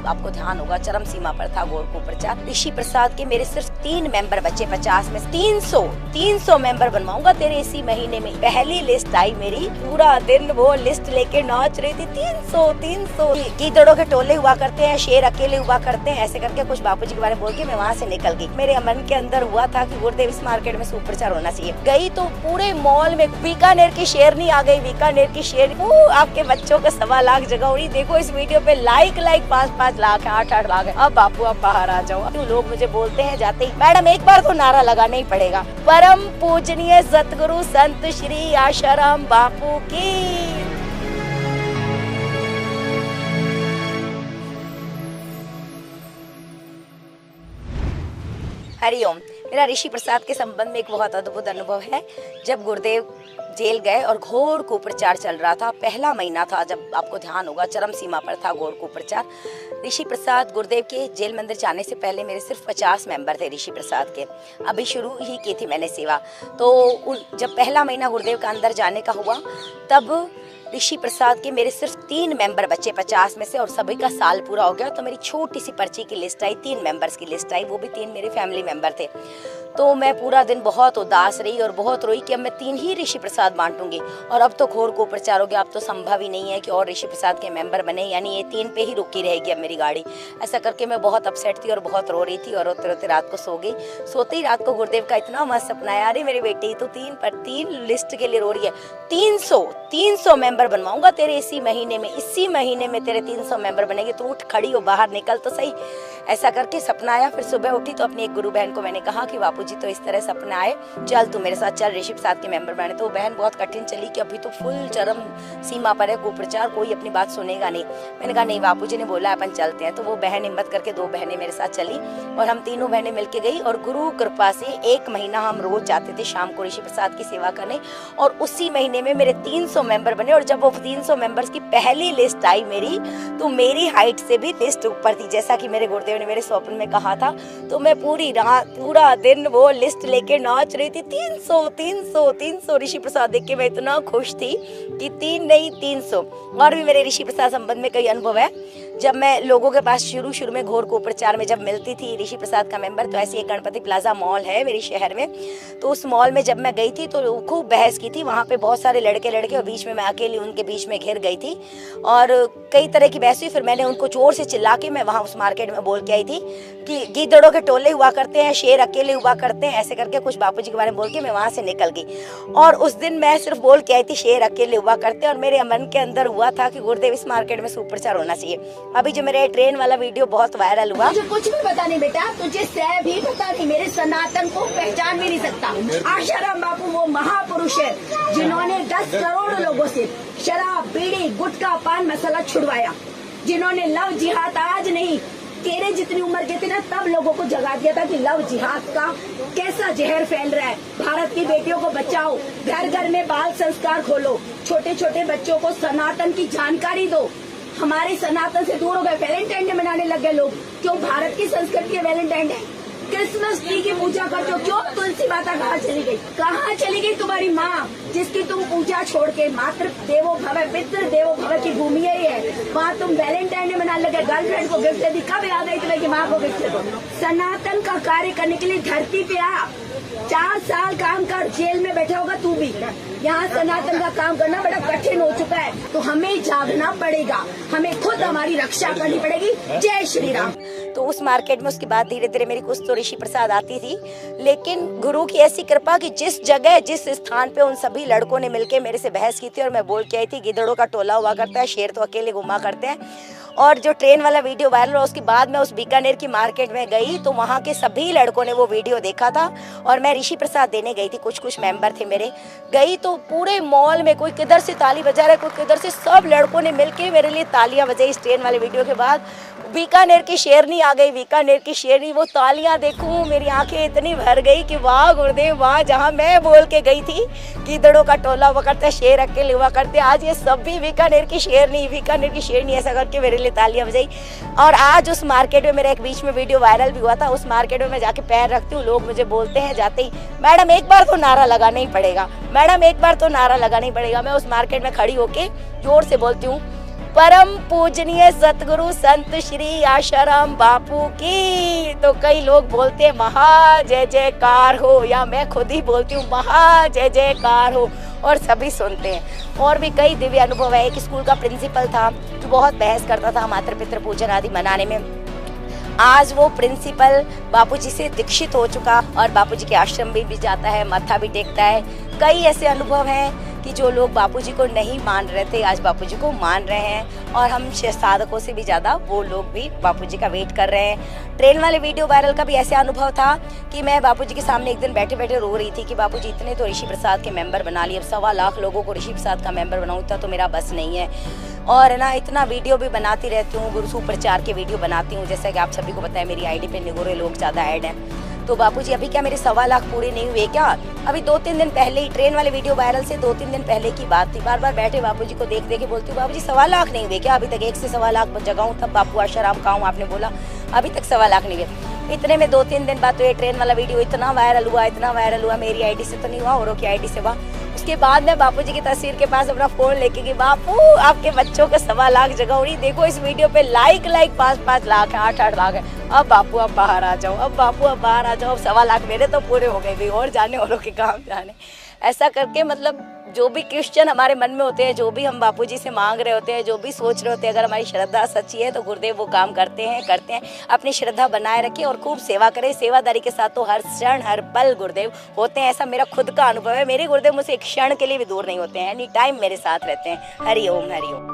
जब आपको ध्यान होगा चरम सीमा पर था घोर कुप्रचार। ऋषि प्रसाद के मेरे सिर्फ 3 मेंबर बचे 50 में। 300 मेंबर बनवाऊंगा तेरे इसी महीने में। पहली लिस्ट आई मेरी, पूरा दिन वो लिस्ट लेके नाच रही थी। 300 गीदड़ों के टोले हुआ करते हैं, शेर अकेले हुआ करते हैं, ऐसे करके कुछ बापूजी के बारे में बोल के मैं वहाँ से निकल गई। मेरे मन के अंदर हुआ था कि गुरुदेव इस मार्केट में सुप्रचार होना चाहिए। गई तो पूरे मॉल में बीकानेर की शेरनी आ गई, बीकानेर की शेरनी। आपके बच्चों को 1.25 लाख जगह हो रही। देखो इस वीडियो पे लाइक 5-5 लाख है, 8-8 लाख है। अब बापू आप बाहर आ जाओ। तो लोग मुझे बोलते हैं जाते ही, मैडम एक बार तो नारा लगाना ही पड़ेगा, परम पूजनीय सतगुरु संत श्री आशाराम बापू की। हरिओम। मेरा ऋषि प्रसाद के संबंध में एक बहुत अद्भुत अनुभव है। जब गुरुदेव जेल गए और घोर कुप्रचार चल रहा था, पहला महीना था, जब आपको ध्यान होगा चरम सीमा पर था घोर कुप्रचार। ऋषि प्रसाद गुरुदेव के जेल मंदिर जाने से पहले मेरे सिर्फ 50 मेंबर थे ऋषि प्रसाद के। अभी शुरू ही की थी मैंने सेवा। तो जब पहला महीना गुरुदेव का अंदर जाने का हुआ, तब ऋषि प्रसाद के मेरे सिर्फ 3 मेंबर बचे 50 में से, और सभी का साल पूरा हो गया। तो मेरी छोटी सी पर्ची की लिस्ट आई, 3 मेंबर्स की लिस्ट आई, वो भी 3 मेरे फैमिली मेंबर थे। तो मैं पूरा दिन बहुत उदास रही और बहुत रोई कि अब मैं 3 ही ऋषि प्रसाद बांटूंगी, और अब तो घोर कुप्रचार हो गया, अब तो संभव ही नहीं है कि और ऋषि प्रसाद के मेंबर बने, यानी ये 3 पे ही रुकी रहेगी अब मेरी गाड़ी। ऐसा करके मैं बहुत अपसेट थी और बहुत रो रही थी, और रोते रोते रात को सो गई। सोते ही रात को गुरुदेव का इतना मस्त सपना आया, अरे मेरी बेटी तो 3 लिस्ट के लिए रो रही है। 300 मेंबर बनवाऊंगा तेरे इसी महीने में तेरे 300 मेंबर बनेंगे। तो उठ खड़ी हो, बाहर निकल तो सही। ऐसा करके सपना आया। फिर सुबह उठी तो अपनी एक गुरु बहन को मैंने कहा कि बापूजी तो इस तरह सपना आए, चल तू मेरे साथ चल, ऋषि प्रसाद के मेंबर बने। तो वो बहन बहुत कठिन चली कि अभी तो फुल चरम सीमा पर है कुप्रचार, कोई अपनी बात सुनेगा नहीं। मैंने कहा नहीं, बापूजी ने बोला अपन चलते हैं। तो वो बहन हिम्मत करके 2 बहनें मेरे साथ चली, और हम तीनों बहनें मिलके गई। और गुरु कृपा से 1 महीना हम रोज जाते थे शाम को ऋषि प्रसाद की सेवा करने, और उसी महीने में मेरे 300 मेंबर बने। और जब वो 300 मेंबर्स की पहली लिस्ट आई मेरी, तो मेरी हाइट से भी लिस्ट ऊपर थी, जैसा कि मेरे गुरुदेव ने मेरे स्वप्न में कहा था। तो मैं पूरी रात पूरा दिन वो लिस्ट लेके नाच रही थी। 300 ऋषि प्रसाद देख के मैं इतना खुश थी कि 3 नहीं 300। और भी मेरे ऋषि प्रसाद संबंध में कई अनुभव है। जब मैं लोगों के पास शुरू में घोर कुप्रचार में जब मिलती थी ऋषि प्रसाद का मेंबर, तो ऐसे एक गणपति प्लाजा मॉल है मेरे शहर में, तो उस मॉल में जब मैं गई थी तो खूब बहस की थी। वहाँ पे बहुत सारे लड़के और बीच में मैं अकेली उनके बीच में घिर गई थी, और कई तरह की बहस हुई। फिर मैंने उनको जोर से चिल्ला के मैं वहाँ उस मार्केट में बोल के आई थी कि गीदड़ों के टोले हुआ करते हैं, शेर अकेले हुआ करते हैं, ऐसे करके कुछ बापूजी के बारे में बोल के मैं वहाँ से निकल गई। और उस दिन मैं सिर्फ बोल के आई थी शेर अकेले हुआ करते हैं, और मेरे मन के अंदर हुआ था कि गुरुदेव इस मार्केट में सुप्रचार होना चाहिए। अभी जो मेरे ट्रेन वाला वीडियो बहुत वायरल हुआ, मुझे कुछ भी पता नहीं बेटा, तुझे सह भी पता नहीं, मेरे सनातन को पहचान भी नहीं सकता। आशाराम बापू वो महापुरुष है जिन्होंने 10 करोड़ लोगों से शराब, बीड़ी, गुटखा, पान मसाला छुड़वाया, जिन्होंने लव जिहाद आज नहीं, तेरे जितनी उम्र के थे ना तब लोगों को जगा दिया था कि लव जिहाद का कैसा जहर फैल रहा है। भारत की बेटियों को बचाओ, घर घर में बाल संस्कार खोलो, छोटे छोटे बच्चों को सनातन की जानकारी दो। हमारे सनातन से दूर हो गए, वैलेंटाइन डे मनाने लग गए लोग। क्यों? भारत की संस्कृति है वैलेंटाइन डे। क्रिसमस ट्री की पूजा करते हो, क्यों? तुलसी माता कहाँ चली गई? कहाँ चली गई तुम्हारी माँ जिसकी तुम पूजा छोड़ के? मातृ देवो भव, पितृ देवो भव की भूमि यही है, वहाँ तुम वैलेंटाइन डे मनाने लगे। गर्लफ्रेंड को गिफ्ट दी, कब याद आई तुम्हें कि माँ को गिफ्ट दो? सनातन का कार्य करने के लिए धरती पे आ, 4 साल काम कर, जेल में बैठा होगा तू भी। यहाँ सनातन का काम करना बड़ा कठिन हो चुका है, तो हमें जागना पड़ेगा, हमें खुद हमारी रक्षा करनी पड़ेगी। जय श्री राम। तो उस मार्केट में उसके बाद धीरे धीरे मेरी कुछ तो ऋषि प्रसाद आती थी, लेकिन गुरु की ऐसी कृपा कि जिस जगह जिस स्थान पे उन सभी लड़कों ने मिलके मेरे से बहस की थी, और मैं बोल के आई थी गिद्धड़ों का टोला हुआ करता है, शेर तो अकेले घुमा करते हैं। और जो ट्रेन वाला वीडियो वायरल हुआ, उसके बाद मैं उस बीकानेर की मार्केट में गई तो वहाँ के सभी लड़कों ने वो वीडियो देखा था, और मैं ऋषि प्रसाद देने गई थी। कुछ मेंबर थे मेरे, गई तो पूरे मॉल में कोई किधर से ताली बजा रहा है, कोई किधर से, सब लड़कों ने मिलके मेरे लिए तालियां बजाई। इस ट्रेन वाले वीडियो के बाद बीकानेर की शेरनी आ गई, बीकानेर की शेरनी, वो तालियां देखूं मेरी आंखें इतनी भर गई कि वाह गुरुदेव वाह, जहां मैं बोल के गई थी गीदड़ों का टोला हुआ करता है, शेर अकेले हुआ करते, आज ये सब भी बीकानेर की शेरनी ऐसा करके मेरे लिए तालियां बजाई। और आज उस मार्केट में मेरा एक बीच में वीडियो वायरल भी हुआ था, उस मार्केट में मैं जाके पैर रखती हूँ, लोग मुझे बोलते हैं जाते ही, मैडम एक बार तो नारा लगाना ही पड़ेगा, मैडम एक बार तो नारा लगाना ही पड़ेगा। मैं उस मार्केट में खड़ी होके जोर से बोलती हूँ, परम पूजनीय सतगुरु संत श्री आशाराम बापू की। तो कई लोग बोलते हैं महा जय जयकार हो, या मैं खुद ही बोलती हूँ महा जय जयकार हो, और सभी सुनते हैं। और भी कई दिव्य अनुभव है। एक स्कूल का प्रिंसिपल था जो बहुत बहस करता था मातृ पितृ पूजन आदि मनाने में। आज वो प्रिंसिपल बापूजी से दीक्षित हो चुका और बापूजी के आश्रम में भी जाता है, मत्था भी टेकता है। कई ऐसे अनुभव हैं कि जो लोग बापूजी को नहीं मान रहे थे आज बापूजी को मान रहे हैं, और हम साधकों से भी ज़्यादा वो लोग भी बापूजी का वेट कर रहे हैं। ट्रेन वाले वीडियो वायरल का भी ऐसे अनुभव था कि मैं बापूजी के सामने एक दिन बैठे बैठे रो रही थी कि बापूजी इतने तो ऋषि प्रसाद के मेंबर बना लिए, अब 1.25 लाख लोगों को ऋषि प्रसाद का मेंबर बनाऊँ तो मेरा बस नहीं है। और ना इतना वीडियो भी बनाती रहती हूँ, गुरु सुप्रचार के वीडियो बनाती हूँ, जैसा कि आप सभी को पता है मेरी आईडी पे निगोरे लोग ज़्यादा ऐड हैं। तो बापूजी अभी क्या मेरे 1.25 लाख पूरे नहीं हुए क्या? अभी 2-3 दिन पहले ही ट्रेन वाले वीडियो वायरल से 2-3 दिन पहले की बात थी। बार बार बैठे बापूजी को देख के बोलती हूँ बापूजी 1.25 लाख नहीं हुए क्या? अभी तक 1 से 1.25 लाख जगाऊँ तब बापू आशाराम का हूँ, आपने बोला अभी तक 1.25 लाख नहीं हुए। इतने में 2-3 दिन बाद तो ये ट्रेन वाला वीडियो इतना वायरल हुआ, मेरी आईडी से तो नहीं हुआ, औरों की आईडी से हुआ। उसके बाद मैं बापूजी की तस्वीर के पास अपना फोन लेके गई, बापू आपके बच्चों को 1.25 लाख जगह नहीं, देखो इस वीडियो पे लाइक 5-5 लाख है, 8-8 लाख है। अब बापू अब बाहर आ जाओ, अब 1.25 लाख मेरे तो पूरे हो गए, और जाने औरों के काम जाने। ऐसा करके मतलब जो भी क्वेश्चन हमारे मन में होते हैं, जो भी हम बापूजी से मांग रहे होते हैं, जो भी सोच रहे होते हैं, अगर हमारी श्रद्धा सच्ची है तो गुरुदेव वो काम करते हैं। अपनी श्रद्धा बनाए रखें और खूब सेवा करें। सेवादारी के साथ तो हर क्षण हर पल गुरुदेव होते हैं, ऐसा मेरा खुद का अनुभव है। मेरे गुरुदेव मुझसे एक क्षण के लिए भी दूर नहीं होते हैं, एनी टाइम मेरे साथ रहते हैं। हरि ओम हरि ओम।